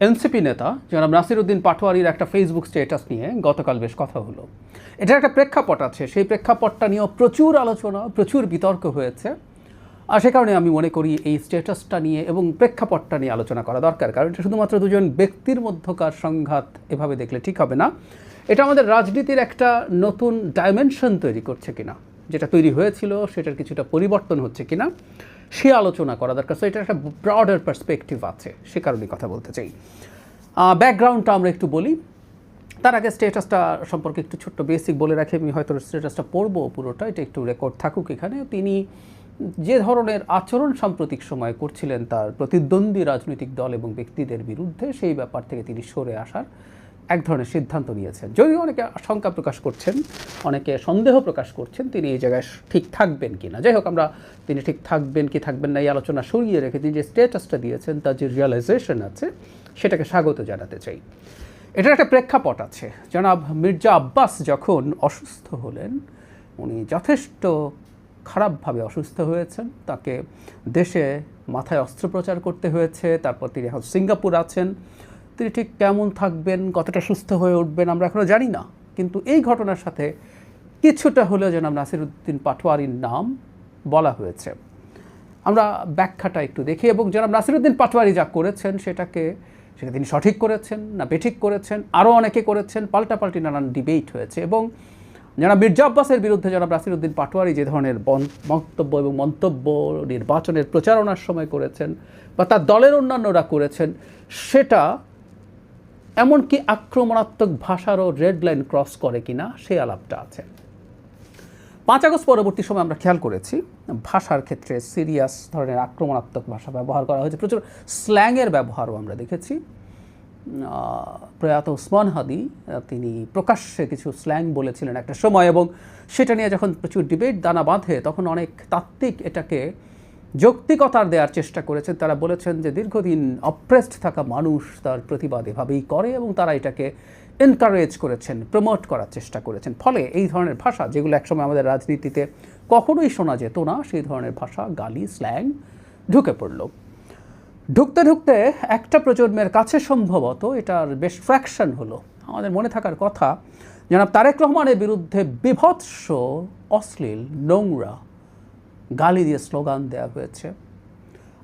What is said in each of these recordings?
NCP নেতা জনাব নাসিরউদ্দিন পাটোয়ারির একটা ফেসবুক স্ট্যাটাস নিয়ে গতকাল বেশ কথা হলো। এটার একটা প্রেক্ষাপট আছে, সেই প্রেক্ষাপটটা নিয়েও প্রচুর আলোচনা, প্রচুর বিতর্ক হয়েছে। আর সে কারণে আমি মনে করি এই স্ট্যাটাসটা নিয়ে এবং প্রেক্ষাপটটা নিয়ে আলোচনা করা দরকার, কারণ এটা শুধুমাত্র দুজন ব্যক্তির মধ্যকার সংঘাত এভাবে দেখলে ঠিক হবে না। এটা আমাদের রাজনীতির একটা নতুন ডাইমেনশন তৈরি করছে কিনা, যেটা তৈরি হয়েছিল সেটার কিছুটা পরিবর্তন হচ্ছে কিনা সে আলোচনা করা দরকার। সো এটার একটা ব্রডার পার্সপেক্টিভ আছে, সে কারণেই কথা বলতে চাই। ব্যাকগ্রাউন্ডটা আমরা একটু বলি, তার আগে স্ট্যাটাসটা সম্পর্কে একটু ছোট্ট বেসিক বলে রাখি। আমি হয়তো স্ট্যাটাসটা পড়বো পুরোটা, এটা একটু রেকর্ড থাকুক এখানে। তিনি যে ধরনের আচরণ সাম্প্রতিক সময়ে করছিলেন তার প্রতিদ্বন্দ্বী রাজনৈতিক দল এবং ব্যক্তিদের বিরুদ্ধে, সেই ব্যাপার থেকে তিনি সরে আসার এক ধরনের সিদ্ধান্ত নিয়েছেন। যদিও অনেকে আশঙ্কা প্রকাশ করছেন, অনেকে সন্দেহ প্রকাশ করছেন তিনি এই জায়গায় ঠিক থাকবেন কি না। যাই হোক, আমরা তিনি ঠিক থাকবেন কি থাকবেন না এই আলোচনা সরিয়ে রেখে তিনি যে স্ট্যাটাসটা দিয়েছেন তার যে রিয়েলাইজেশন আছে সেটাকে স্বাগত জানাতে চাই। এটার একটা প্রেক্ষাপট আছে। জনাব মির্জা আব্বাস যখন অসুস্থ হলেন, উনি যথেষ্ট খারাপভাবে অসুস্থ হয়েছেন, তাকে দেশে মাথায় অস্ত্রোপচার করতে হয়েছে। তারপর তিনি এখন সিঙ্গাপুর আছেন। তিনি ঠিক কেমন থাকবেন, কতটা সুস্থ হয়ে উঠবেন আমরা এখনও জানি না। কিন্তু এই ঘটনার সাথে কিছুটা হলেও জনাব নাসিরউদ্দিন পাটোয়ারির নাম বলা হয়েছে। আমরা ব্যাখ্যাটা একটু দেখি এবং জনাব নাসিরউদ্দিন পাটোয়ারি যা করেছেন সেটা তিনি সঠিক করেছেন না বেঠিক করেছেন, আরও অনেকে করেছেন, পাল্টাপাল্টি নানান ডিবেট হয়েছে। এবং জনাব মির্জা আব্বাসের বিরুদ্ধে জনাব নাসিরউদ্দিন পাটোয়ারি যে ধরনের বক্তব্য এবং মন্তব্য নির্বাচনের প্রচারণার সময় করেছেন বা তার দলের অন্যান্যরা করেছেন, সেটা এমনকি আক্রমণাত্মক ভাষারও রেড লাইন ক্রস করে কিনা সেই আলাপটা আছে। 5 আগস্ট পরবর্তী সময় আমরা খেয়াল করেছি ভাষার ক্ষেত্রে সিরিয়াস ধরনের আক্রমণাত্মক ভাষা ব্যবহার করা হয়েছে, প্রচুর স্ল্যাংয়ের ব্যবহারও আমরা দেখেছি। প্রয়াত ওসমান হাদি তিনি প্রকাশ্যে কিছু স্ল্যাং বলেছিলেন একটা সময়, এবং সেটা নিয়ে যখন প্রচুর ডিবেট দানা বাঁধে তখন অনেক তাত্ত্বিক এটাকে যৌক্তিকতার দেওয়ার চেষ্টা করেছেন। তারা বলেছেন যে দীর্ঘদিন অপ্রেসড থাকা মানুষ তার প্রতিবাদ এভাবেই করে এবং তারা এটাকে এনকারেজ করেছেন, প্রমোট করার চেষ্টা করেছেন। ফলে এই ধরনের ভাষা, যেগুলো একসময় আমাদের রাজনীতিতে কখনোই শোনা যেত না, সেই ধরনের ভাষা, গালি, স্ল্যাং ঢুকে পড়ল। ঢুকতে ঢুকতে একটা প্রজন্মের কাছে সম্ভবত এটার বেশ ফ্র্যাকশন হলো। আমাদের মনে থাকার কথা, জনাব তারেক রহমানের বিরুদ্ধে বিভৎস, অশ্লীল, নোংরা গালি দিয়ে স্লোগান দেওয়া হয়েছে।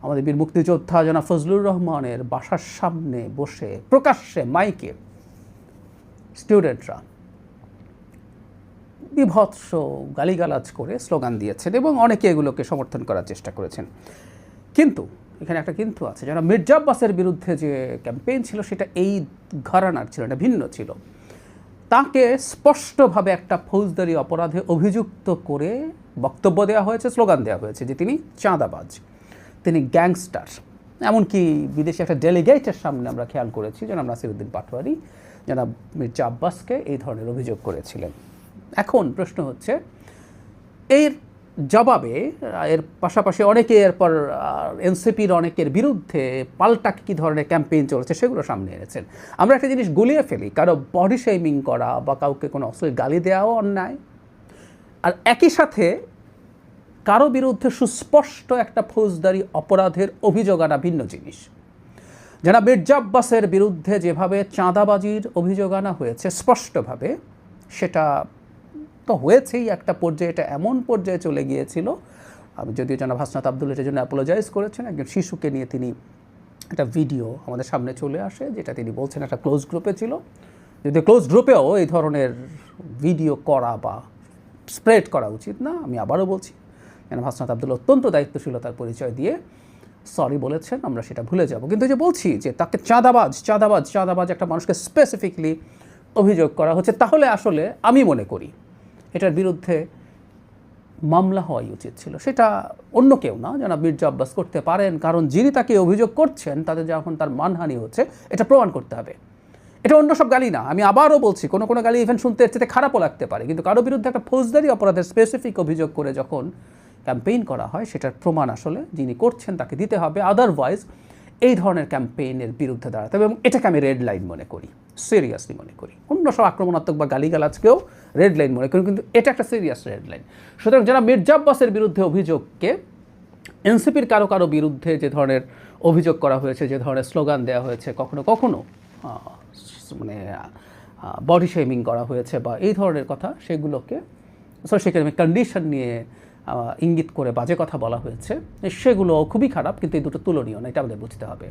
আমাদের বীর মুক্তিযোদ্ধা জনাব ফজলুর রহমানের বাসার সামনে বসে প্রকাশ্যে মাইকে স্টুডেন্টরা বিভৎস গালিগালাজ করে স্লোগান দিয়েছেন এবং অনেকে এগুলোকে সমর্থন করার চেষ্টা করেছেন। কিন্তু এখানে একটা কিন্তু আছে, জনাব মির্জা আব্বাসের বিরুদ্ধে যে ক্যাম্পেইন ছিল সেটা এই ঘরানার ছিল, এটা ভিন্ন ছিল। তাকে স্পষ্টভাবে একটা ফৌজদারি অপরাধে অভিযুক্ত করে বক্তব্য দেওয়া হয়েছে, স্লোগান দেওয়া হয়েছে যে তিনি চাঁদাবাজ, তিনি গ্যাংস্টার। এমনকি বিদেশি একটা ডেলিগেটের সামনে আমরা খেয়াল করেছি জনাব নাসিরউদ্দিন পাটোয়ারি জনাব মির্জা আব্বাসকে এই ধরনের অভিযোগ করেছিলেন। এখন প্রশ্ন হচ্ছে, এর জবাবে এর পাশাপাশি অনেকে এরপর এনসিপির অনেকের বিরুদ্ধে পাল্টা কী ধরনের ক্যাম্পেইন চলেছে সেগুলো সামনে এনেছেন। আমরা একটা জিনিস গুলিয়ে ফেলি, কারো বডি শেমিং করা বা কাউকে কোনো অশ্লীল গালি দেওয়াও অন্যায়, আর একই সাথে কারো বিরুদ্ধে সুস্পষ্ট একটা ফৌজদারি অপরাধের অভিযোগ আনা ভিন্ন জিনিস। জনাব মির্জা আব্বাসের বিরুদ্ধে যেভাবে চাঁদাবাজির অভিযোগ আনা হয়েছে স্পষ্টভাবে, সেটা তো হয়েছেই একটা পর্যায়ে, এটা এমন পর্যায়ে চলে গিয়েছিল, আমি যদিও জনাব হাসনাত আব্দুল এটার জন্য অ্যাপোলোজাইজ করেছেন, একজন শিশুকে নিয়ে তিনি একটা ভিডিও আমাদের সামনে চলে আসে, যেটা তিনি বলছেন একটা ক্লোজ গ্রুপে ছিল। যদিও ক্লোজ গ্রুপেও এই ধরনের ভিডিও করা বা স্প্রেড করা উচিত না। আমি আবারও বলছি, জনাব হাসনাত আব্দুল অত্যন্ত দায়িত্বশীলতার পরিচয় দিয়ে সরি বলেছেন, আমরা সেটা ভুলে যাব। কিন্তু যে বলছি যে তাকে চাঁদাবাজ একটা মানুষকে স্পেসিফিকলি অভিযোগ করা হচ্ছে, তাহলে আসলে আমি মনে করি এটার বিরুদ্ধে মামলা হওয়াই উচিত ছিল। সেটা অন্য কেউ না, জনাব মির্জা আব্বাস করতে পারেন, কারণ যিনি তাকে অভিযোগ করছেন তাদের যখন তার মানহানি হচ্ছে এটা প্রমাণ করতে হবে। এটা অন্য সব গালি না, আমি আবারও বলছি, কোনো কোনো গালি ইভেন শুনতে এর চেয়ে খারাপও লাগতে পারে, কিন্তু কারো বিরুদ্ধে একটা ফৌজদারি অপরাধের স্পেসিফিক অভিযোগ করে যখন ক্যাম্পেইন করা হয় সেটার প্রমাণ আসলে যিনি করছেন তাকে দিতে হবে। আদারওয়াইজ এই ধরনের ক্যাম্পেইনের বিরুদ্ধে দাঁড়াতে হবে এবং এটাকে আমি রেড লাইন মনে করি, সিরিয়াসলি মনে করি। অন্য সব আক্রমণাত্মক বা গালিগালাজকেও রেড লাইন মনে করি, কিন্তু এটা একটা সিরিয়াস রেড লাইন। সুতরাং যারা মির্জা আব্বাসের বিরুদ্ধে অভিযোগকে এনসিপির কারো কারো বিরুদ্ধে যে ধরনের অভিযোগ করা হয়েছে, যে ধরনের স্লোগান দেওয়া হয়েছে, কখনো কখনো মানে বডি শেমিং করা হয়েছে বা এই ধরনের কথা, সেগুলোকে সোশ্যাল কন্ডিশন নিয়ে ইঙ্গিত করে বাজে কথা বলা হয়েছে, সেগুলো খুবই খারাপ, কিন্তু এই দুটো তুলনীয় না, এটা আমাদের বুঝতে হবে।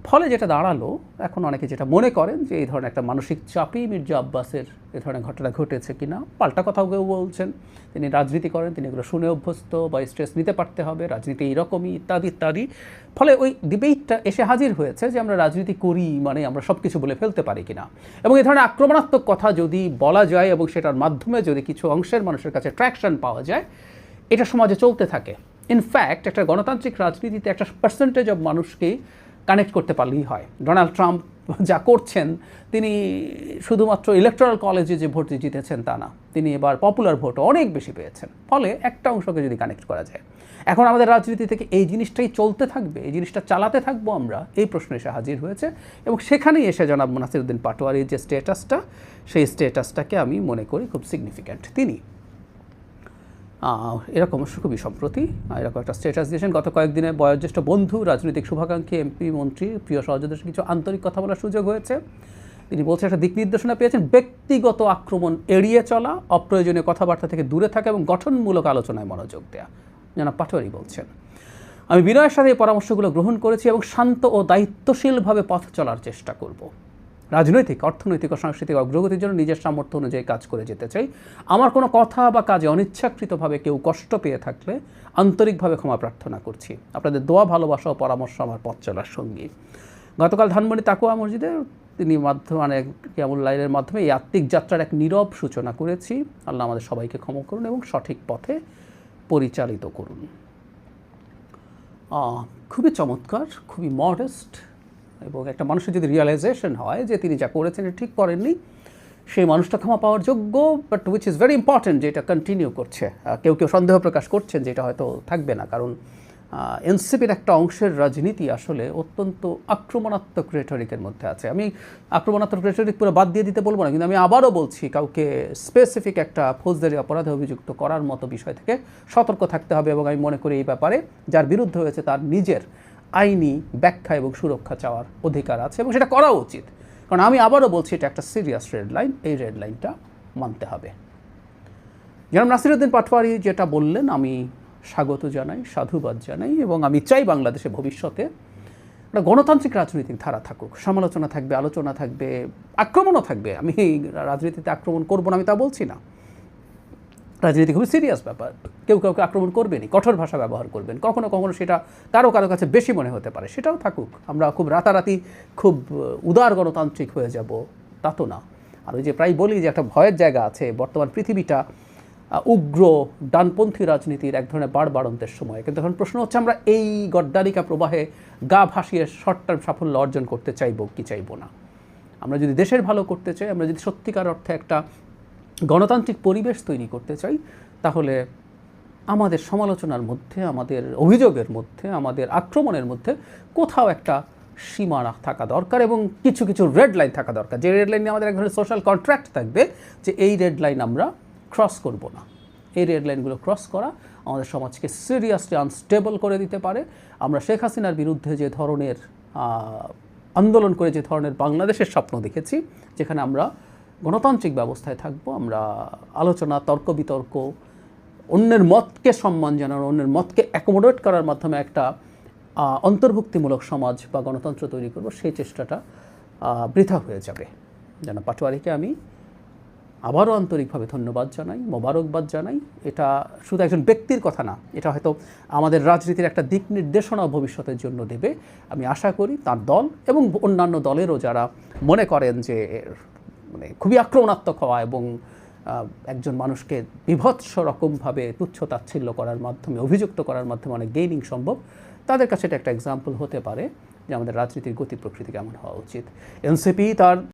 ফলে যেটা দাঁড়ালো, এখন অনেকে যেটা মনে করেন যে এই ধরনের একটা মানসিক চাপই মির্জা আব্বাসের এ ধরনের ঘটনা ঘটেছে কিনা। পাল্টা কথাও কেউ বলছেন তিনি রাজনীতি করেন, তিনি এগুলো শুনে অভ্যস্ত বা স্ট্রেস নিতে পারতে হবে, রাজনীতি এইরকমই ইত্যাদি ইত্যাদি। ফলে ওই ডিবেটটা এসে হাজির হয়েছে যে আমরা রাজনীতি করি মানে আমরা সব কিছু বলে ফেলতে পারি কিনা, এবং এই ধরনের আক্রমণাত্মক কথা যদি বলা যায় এবং সেটার মাধ্যমে যদি কিছু অংশের মানুষের কাছে ট্র্যাকশন পাওয়া যায়, এটা সমাজে চলতে থাকে। ইনফ্যাক্ট একটা গণতান্ত্রিক রাজনীতিতে একটা পার্সেন্টেজ অফ মানুষকেই কানেক্ট করতে পারলেই হয়। ডোনাল্ড ট্রাম্প যা করছেন, তিনি শুধুমাত্র ইলেকট্রাল কলেজে যে ভোট জিতেছেন তা না, তিনি এবার পপুলার ভোটও অনেক বেশি পেয়েছেন। ফলে একটা অংশকে যদি কানেক্ট করা যায়, এখন আমাদের রাজনীতি থেকে এই জিনিসটাই চলতে থাকবে, এই জিনিসটা চালাতে থাকবো আমরা, এই প্রশ্ন এসে হাজির হয়েছে। এবং সেখানেই এসে জনাব নাসিরউদ্দিন পাটোয়ারির যে স্টেটাসটা, সেই স্টেটাসটাকে আমি মনে করি খুব সিগনিফিক্যান্ট। তিনি এরকম খুবই সম্প্রতি এরকম একটা স্ট্যাটাস দিয়েছেন। গত কয়েকদিনে বয়োজ্যেষ্ঠ বন্ধু, রাজনৈতিক শুভাকাঙ্ক্ষী, এমপি, মন্ত্রী, প্রিয় সহযোগীদের কিছু আন্তরিক কথা বলার সুযোগ হয়েছে। তিনি বলছেন একটা দিক নির্দেশনা পেয়েছেন, ব্যক্তিগত আক্রমণ এড়িয়ে চলা, অপ্রয়োজনীয় কথাবার্তা থেকে দূরে থাকা এবং গঠনমূলক আলোচনায় মনোযোগ দেওয়া। জনাব পাটোয়ারি বলছেন, আমি বিনয়ের সাথে এই পরামর্শগুলো গ্রহণ করেছি এবং শান্ত ও দায়িত্বশীলভাবে পথ চলার চেষ্টা করব। রাজনৈতিক, অর্থনৈতিক ও সাংস্কৃতিক অগ্রগতির জন্য নিজের সামর্থ্য অনুযায়ী কাজ করে যেতে চাই। আমার কোনো কথা বা কাজে অনিচ্ছাকৃতভাবে কেউ কষ্ট পেয়ে থাকলে আন্তরিকভাবে ক্ষমা প্রার্থনা করছি। আপনাদের দোয়া, ভালোবাসা ও পরামর্শ আমার পথ চলার সঙ্গী। গতকাল ধানমন্ডি তাকুয়া মসজিদে তিনি মানে কিয়ামুল লাইলের মাধ্যমে এই আত্মিক যাত্রার এক নীরব সূচনা করেছি। আল্লাহ আমাদের সবাইকে ক্ষমা করুন এবং সঠিক পথে পরিচালিত করুন। খুবই চমৎকার, খুবই মডেস্ট, এবং একটা মানুষের যদি রিয়েলাইজেশন হয় যে তিনি যা করেছেন ঠিক করেননি, সেই মানুষটা ক্ষমা পাওয়ার যোগ্য। But which is very important যে এটা কন্টিনিউ করছে। কেউ কেউ সন্দেহ প্রকাশ করছেন যে এটা হয়তো থাকবে না, কারণ এনসিপির একটা অংশের রাজনীতি আসলে অত্যন্ত আক্রমণাত্মক রেটরিকের মধ্যে আছে। আমি আক্রমণাত্মক রেটরিক পুরো বাদ দিয়ে দিতে বলবো না, কিন্তু আমি আবারও বলছি, কাউকে স্পেসিফিক একটা ফৌজদারি অপরাধে অভিযুক্ত করার মতো বিষয় থেকে সতর্ক থাকতে হবে। এবং আমি মনে করি এই ব্যাপারে যার বিরুদ্ধে হয়েছে তার নিজের আইনি ব্যাখ্যা এবং সুরক্ষা চাওয়ার অধিকার আছে, এবং সেটা করা উচিত। কারণ আমি আবারও বলছি, এটা একটা সিরিয়াস রেড লাইন, এই রেড লাইনটা মানতে হবে। জনাব নাসিরউদ্দিন পাটোয়ারি যেটা বললেন, আমি স্বাগত জানাই, সাধুবাদ জানাই, এবং আমি চাই বাংলাদেশে ভবিষ্যতে একটা গণতান্ত্রিক রাজনৈতিক ধারা থাকুক, সমালোচনা থাকবে, আলোচনা থাকবে, আক্রমণও থাকবে। আমি রাজনীতিতে আক্রমণ করবো না আমি তা বলছি না, রাজনীতি খুবই সিরিয়াস ব্যাপার। কেউ কাউকে আক্রমণ করবেনই, কঠোর ভাষা ব্যবহার করবেন, কখনো কখনো সেটা কারো কারো কাছে বেশি মনে হতে পারে, সেটাও থাকুক। আমরা খুব রাতারাতি খুব উদার গণতান্ত্রিক হয়ে যাব তা তো না। আর ওই যে প্রায় বলি যে একটা ভয়ের জায়গা আছে, বর্তমান পৃথিবীটা উগ্র ডানপন্থী রাজনীতির এক ধরনের বাড়বাড়ন্তের সময়। কিন্তু এখন প্রশ্ন হচ্ছে, আমরা এই গড্ডালিকা প্রবাহে গা ভাসিয়ে শর্ট টার্ম সাফল্য অর্জন করতে চাইব কি চাইব না। আমরা যদি দেশের ভালো করতে চাই, আমরা যদি সত্যিকার অর্থে একটা গণতান্ত্রিক পরিবেশ তৈরি করতে চাই, তাহলে আমাদের সমালোচনার মধ্যে, আমাদের অভিযোগের মধ্যে, আমাদের আক্রমণের মধ্যে কোথাও একটা সীমানা থাকা দরকার, এবং কিছু কিছু রেড লাইন থাকা দরকার। যে রেড লাইনে আমাদের এক ধরনের সোশ্যাল কন্ট্রাক্ট থাকবে যে এই রেড লাইন আমরা ক্রস করব না। এই রেড লাইনগুলো ক্রস করা আমাদের সমাজকে সিরিয়াসলি আনস্টেবল করে দিতে পারে। আমরা শেখ হাসিনার বিরুদ্ধে যে ধরনের আন্দোলন করে যে ধরনের বাংলাদেশের স্বপ্ন দেখেছি, যেখানে আমরা গণতান্ত্রিক ব্যবস্থায় থাকবো, আমরা আলোচনা, তর্ক বিতর্ক, অন্যের মতকে সম্মান জানানো, অন্যের মতকে অ্যাকোমোডেট করার মাধ্যমে একটা অন্তর্ভুক্তিমূলক সমাজ বা গণতন্ত্র তৈরি করব, সেই চেষ্টাটা বৃথা হয়ে যাবে। যেন পাটোয়ারিকে আমি আবারও আন্তরিকভাবে ধন্যবাদ জানাই, মোবারকবাদ জানাই। এটা শুধু একজন ব্যক্তির কথা না, এটা হয়তো আমাদের রাজনীতির একটা দিক নির্দেশনা ভবিষ্যতের জন্য দেবে। আমি আশা করি তার দল এবং অন্যান্য দলেরও যারা মনে করেন যে মানে খুবই আক্রমণাত্মক হওয়া এবং একজন মানুষকে বিভৎস রকমভাবে তুচ্ছ-তাচ্ছিল্য করার মাধ্যমে, অভিযুক্ত করার মাধ্যমে অনেক গেইনিং সম্ভব, তাদের কাছে এটা একটা এক্সাম্পল হতে পারে যে আমাদের রাজনীতির গতি প্রকৃতি কেমন হওয়া উচিত। এনসিপি তার